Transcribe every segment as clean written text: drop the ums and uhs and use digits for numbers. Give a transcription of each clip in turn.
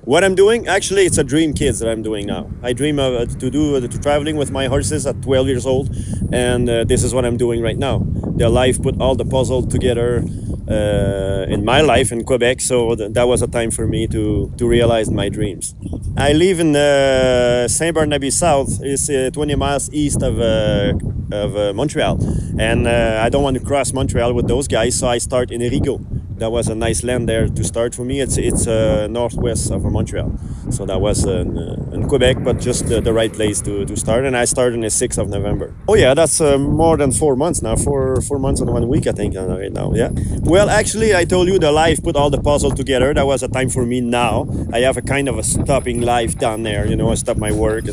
What I'm doing, actually, it's a dream kids that I'm doing now. I dream of to traveling with my horses at 12 years old, and this is what I'm doing right now. Their life put all the puzzle together in my life in Quebec, so that was a time for me to realize my dreams. I live in Saint Barnaby South. It's 20 miles east of Montreal, and I don't want to cross Montreal with those guys, so I start in Rigaud. That was a nice land there to start for me. It's northwest of Montreal, so that was in Quebec, but just the right place to start. And I started on the 6th of November. Oh yeah, that's more than 4 months now. Four months and 1 week, I think, right now. Yeah. Well, actually, I told you the life put all the puzzle together. That was a time for me. Now I have a kind of a stopping life down there. You know, I stopped my work.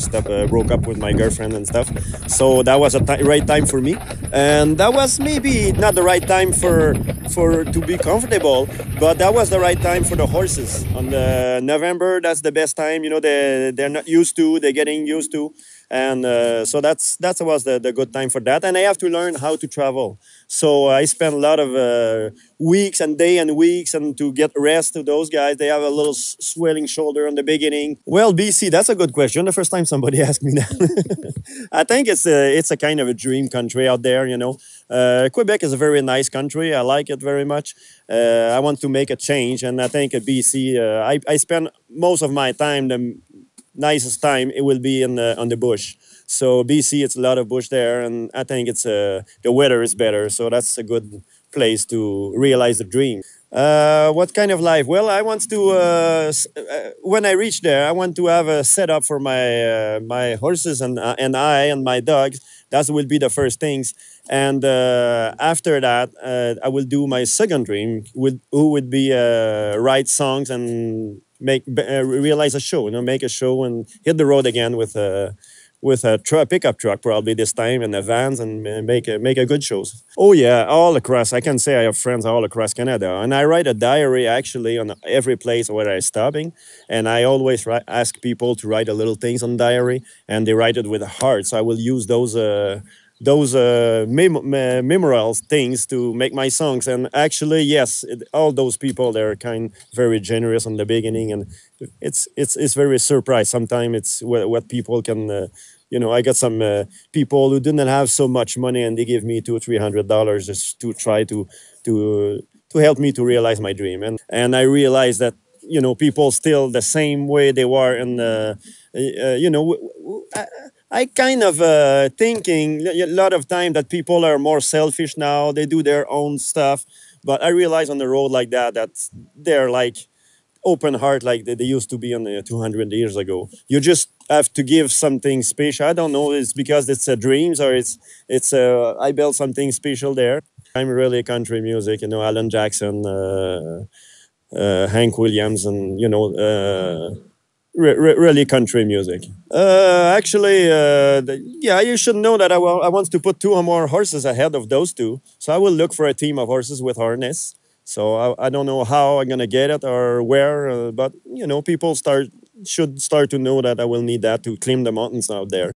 Broke up with my girlfriend and stuff. So that was a right time for me, and that was maybe not the right time for to be comfortable, but that was the right time for the horses. On the November, that's the best time. You know, they're not used to, they're getting used to, and so that was the good time for that. And I have to learn how to travel. So I spent a lot of weeks and weeks and to get rest to those guys. They have a little swelling shoulder in the beginning. Well, BC, that's a good question. The first time somebody asked me that. I think it's a kind of a dream country out there, you know. Quebec is a very nice country. I like it very much. I want to make a change, and I think BC, I spend most of my time, the nicest time, it will be on the bush. So BC, it's a lot of bush there, and I think it's the weather is better, so that's a good place to realize the dream. What kind of life? Well, I want to when I reach there, I want to have a setup for my horses and my dogs. That will be the first things, and after that, I will do my second dream, who would be write songs and realize a show. You know, make a show and hit the road again with a pickup truck probably this time, and the vans, and make a good shows. Oh yeah, all across. I can say I have friends all across Canada, and I write a diary actually on every place where I'm stopping, and I always ask people to write a little things on diary, and they write it with a heart. So I will use those memorable things to make my songs. And actually, yes, all those people, they're very generous in the beginning, and it's very surprised. Sometimes it's what people can. You know, I got some people who didn't have so much money, and they give me $200-300 just to try to help me to realize my dream. And I realized that, you know, people still the same way they were in you know. I kind of thinking a lot of time that people are more selfish now. They do their own stuff, but I realize on the road like that they're like open heart like they used to be on 200 years ago. You just have to give something special. I don't know. It's because it's dreams, or it's I built something special there. I'm really country music. You know, Alan Jackson, Hank Williams, and you know. Really country music. Actually, yeah, you should know that I want to put 2 or more horses ahead of those two. So I will look for a team of horses with harness. So I don't know how I'm gonna get it or where, but you know, people should start to know that I will need that to climb the mountains out there.